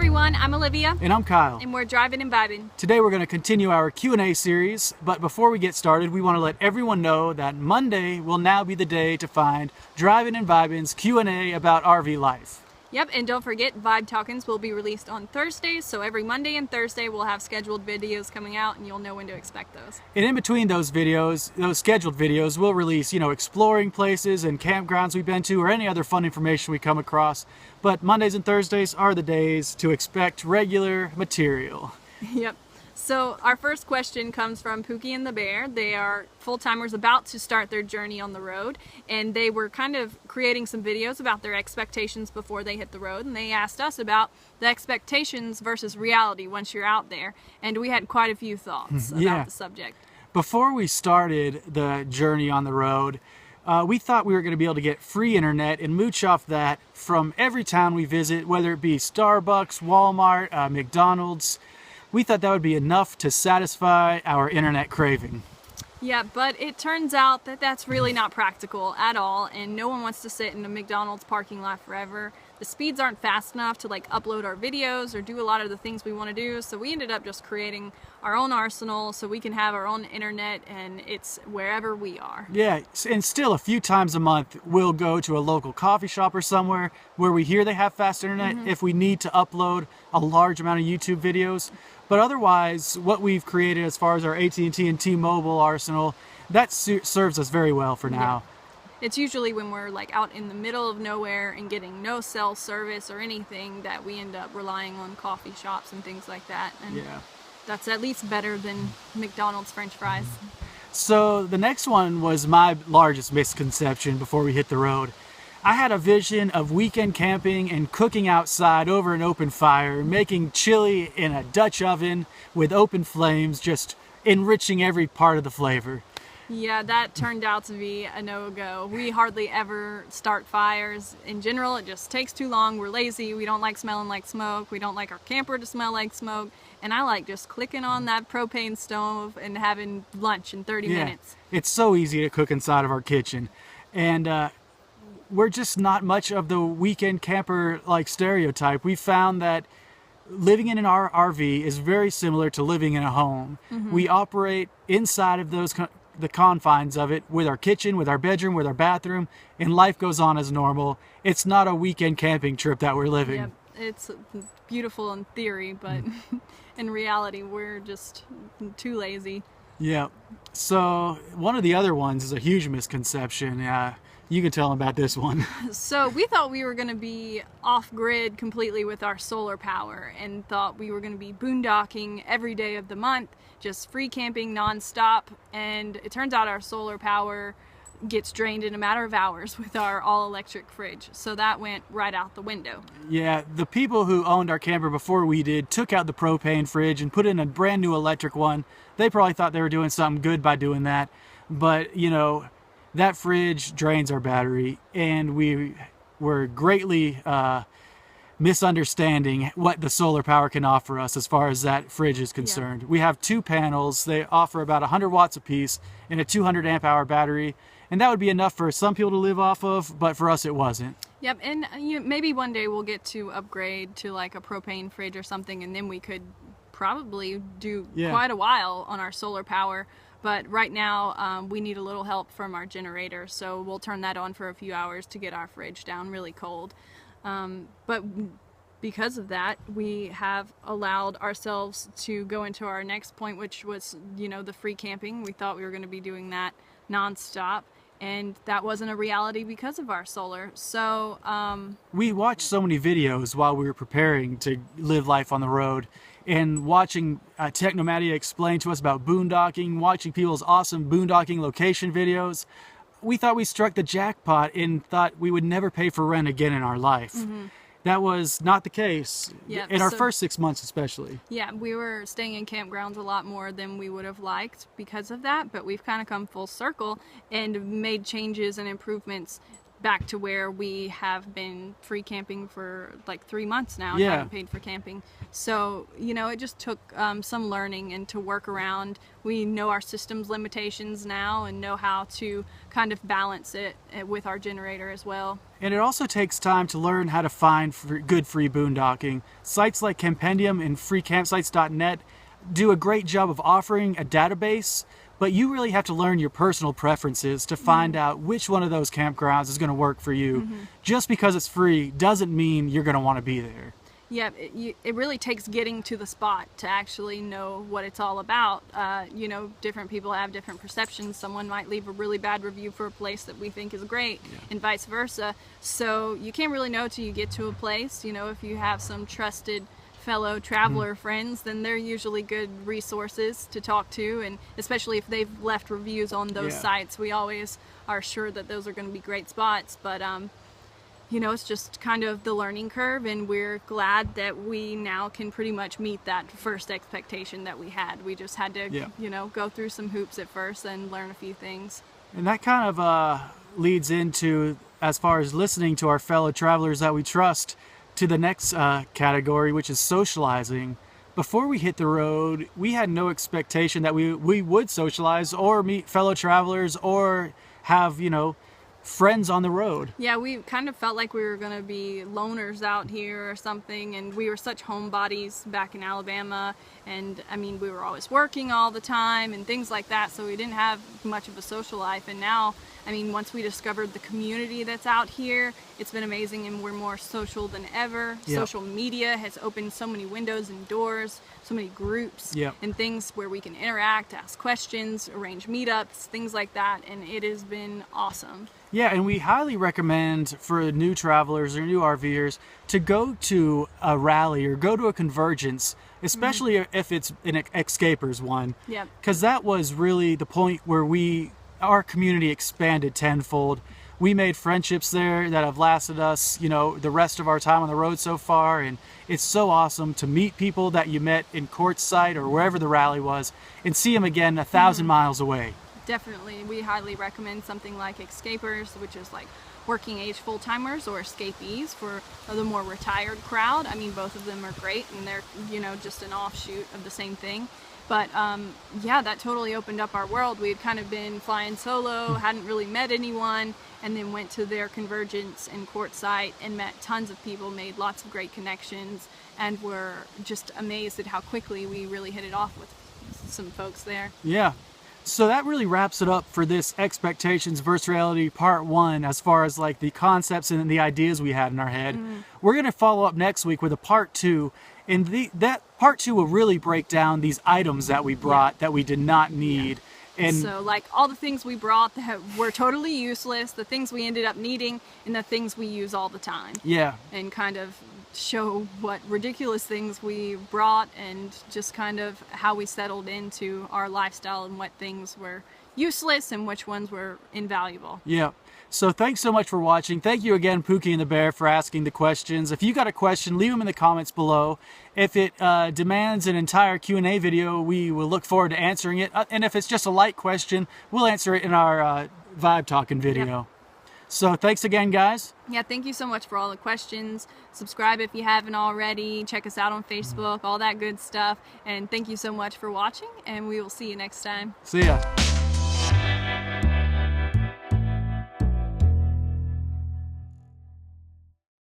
everyone, I'm Olivia. And I'm Kyle. And we're Drivin and Vibin. Today we're going to continue our Q&A series, but before we get started, we want to let everyone know that Monday will now be the day to find Drivin and Vibin's Q&A about RV life. Yep, and don't forget, Vibe Talkins will be released on Thursdays, so every Monday and Thursday we'll have scheduled videos coming out, and you'll know when to expect those. And in between those videos, those scheduled videos, we'll release, exploring places and campgrounds we've been to or any other fun information we come across. But Mondays and Thursdays are the days to expect regular material. Yep. So our first question comes from Pookie and the Bear. They are full-timers about to start their journey on the road, and they were kind of creating some videos about their expectations before they hit the road, and they asked us about the expectations versus reality once you're out there, and we had quite a few thoughts about the subject. Before we started the journey on the road, we thought we were going to be able to get free internet and mooch off that from every town we visit, whether it be Starbucks, Walmart, McDonald's. We thought that would be enough to satisfy our internet craving. Yeah, but it turns out that that's really not practical at all, and no one wants to sit in a McDonald's parking lot forever. The speeds aren't fast enough to upload our videos or do a lot of the things we want to do, so we ended up just creating our own arsenal so we can have our own internet, and it's wherever we are. Yeah, and still a few times a month we'll go to a local coffee shop or somewhere where we hear they have fast internet if we need to upload a large amount of YouTube videos. But otherwise, what we've created as far as our AT&T and T-Mobile arsenal, that serves us very well for now. Yeah. It's usually when we're out in the middle of nowhere and getting no cell service or anything that we end up relying on coffee shops and things like that. And that's at least better than McDonald's French fries. So the next one was my largest misconception before we hit the road. I had a vision of weekend camping and cooking outside over an open fire, making chili in a Dutch oven with open flames, just enriching every part of the flavor. Yeah, that turned out to be a no-go. We hardly ever start fires. In general, it just takes too long. We're lazy. We don't like smelling like smoke. We don't like our camper to smell like smoke. And I like just clicking on that propane stove and having lunch in 30 minutes. It's so easy to cook inside of our kitchen. And we're just not much of the weekend camper stereotype. We found that living in an RV is very similar to living in a home. We operate inside of the confines of it with our kitchen, with our bedroom, with our bathroom, and life goes on as normal. It's not a weekend camping trip that we're living. Yep. It's beautiful in theory, but in reality, we're just too lazy. Yeah. So one of the other ones is a huge misconception. You can tell them about this one. So we thought we were going to be off-grid completely with our solar power and thought we were going to be boondocking every day of the month, just free camping non-stop. And it turns out our solar power gets drained in a matter of hours with our all-electric fridge. So that went right out the window. Yeah, the people who owned our camper before we did took out the propane fridge and put in a brand new electric one. They probably thought they were doing something good by doing that. But, that fridge drains our battery, and we were greatly misunderstanding what the solar power can offer us as far as that fridge is concerned. We have two panels. They offer about 100 watts apiece and a 200 amp hour battery, and that would be enough for some people to live off of, but for us it wasn't. Yep, and maybe one day we'll get to upgrade to a propane fridge or something, and then we could probably do quite a while on our solar power. But right now, we need a little help from our generator, so we'll turn that on for a few hours to get our fridge down really cold. But because of that, we have allowed ourselves to go into our next point, which was, the free camping. We thought we were going to be doing that nonstop, and that wasn't a reality because of our solar. So we watched so many videos while we were preparing to live life on the road, and watching Technomadia explain to us about boondocking, watching people's awesome boondocking location videos, we thought we struck the jackpot and thought we would never pay for rent again in our life. That was not the case, in our first 6 months especially. Yeah, we were staying in campgrounds a lot more than we would have liked because of that, but we've kind of come full circle and made changes and improvements back to where we have been free camping for 3 months now and haven't paid for camping. So, it just took some learning and to work around. We know our system's limitations now and know how to kind of balance it with our generator as well. And it also takes time to learn how to find good free boondocking. Sites like Campendium and freecampsites.net do a great job of offering a database, but you really have to learn your personal preferences to find out which one of those campgrounds is going to work for you. Just because it's free doesn't mean you're going to want to be there. Yeah, it really takes getting to the spot to actually know what it's all about. You know, different people have different perceptions. Someone might leave a really bad review for a place that we think is great, and vice versa. So you can't really know till you get to a place. You know, if you have some trusted fellow traveler friends, then they're usually good resources to talk to, and especially if they've left reviews on those sites, we always are sure that those are going to be great spots. But you know, it's just kind of the learning curve, and we're glad that we now can pretty much meet that first expectation that we had. We just had to, you know, go through some hoops at first and learn a few things. And that kind of leads into, as far as listening to our fellow travelers that we trust, to the next category, which is socializing. Before we hit the road, we had no expectation that we would socialize or meet fellow travelers or have, you know, friends on the road. Yeah, we kind of felt like we were going to be loners out here or something, and we were such homebodies back in Alabama, and I mean, we were always working all the time and things like that, so we didn't have much of a social life. And now, I mean, once we discovered the community that's out here, it's been amazing, and we're more social than ever. Social media has opened so many windows and doors, so many groups and things where we can interact, ask questions, arrange meetups, things like that, and it has been awesome. Yeah, and we highly recommend for new travelers or new RVers to go to a rally or go to a convergence, especially if it's an escapers one. Yeah. Because that was really the point where our community expanded tenfold. We made friendships there that have lasted us, you know, the rest of our time on the road so far, and it's so awesome to meet people that you met in Quartzsite or wherever the rally was and see them again 1,000 miles away. Definitely, we highly recommend something like escapers, which is like working age full-timers, or escapees for the more retired crowd. I mean, both of them are great, and they're, you know, just an offshoot of the same thing. But yeah, that totally opened up our world. We had kind of been flying solo, hadn't really met anyone, and then went to their convergence in Quartzsite and met tons of people, made lots of great connections, and were just amazed at how quickly we really hit it off with some folks there. Yeah. So that really wraps it up for this Expectations versus Reality Part 1, as far as like the concepts and the ideas we had in our head. We're going to follow up next week with a Part 2, and that Part 2 will really break down these items that we brought that we did not need. And so like all the things we brought that were totally useless, the things we ended up needing, and the things we use all the time. Yeah. And kind of show what ridiculous things we brought and just kind of how we settled into our lifestyle and what things were useless and which ones were invaluable. Yeah. So thanks so much for watching. Thank you again, Pookie and the Bear, for asking the questions. If you got a question, leave them in the comments below. If it demands an entire Q&A video, we will look forward to answering it. And if it's just a light question, we'll answer it in our Vibe Talking video. Yep. So thanks again, guys. Yeah, thank you so much for all the questions. Subscribe if you haven't already. Check us out on Facebook, all that good stuff. And thank you so much for watching, and we will see you next time. See ya.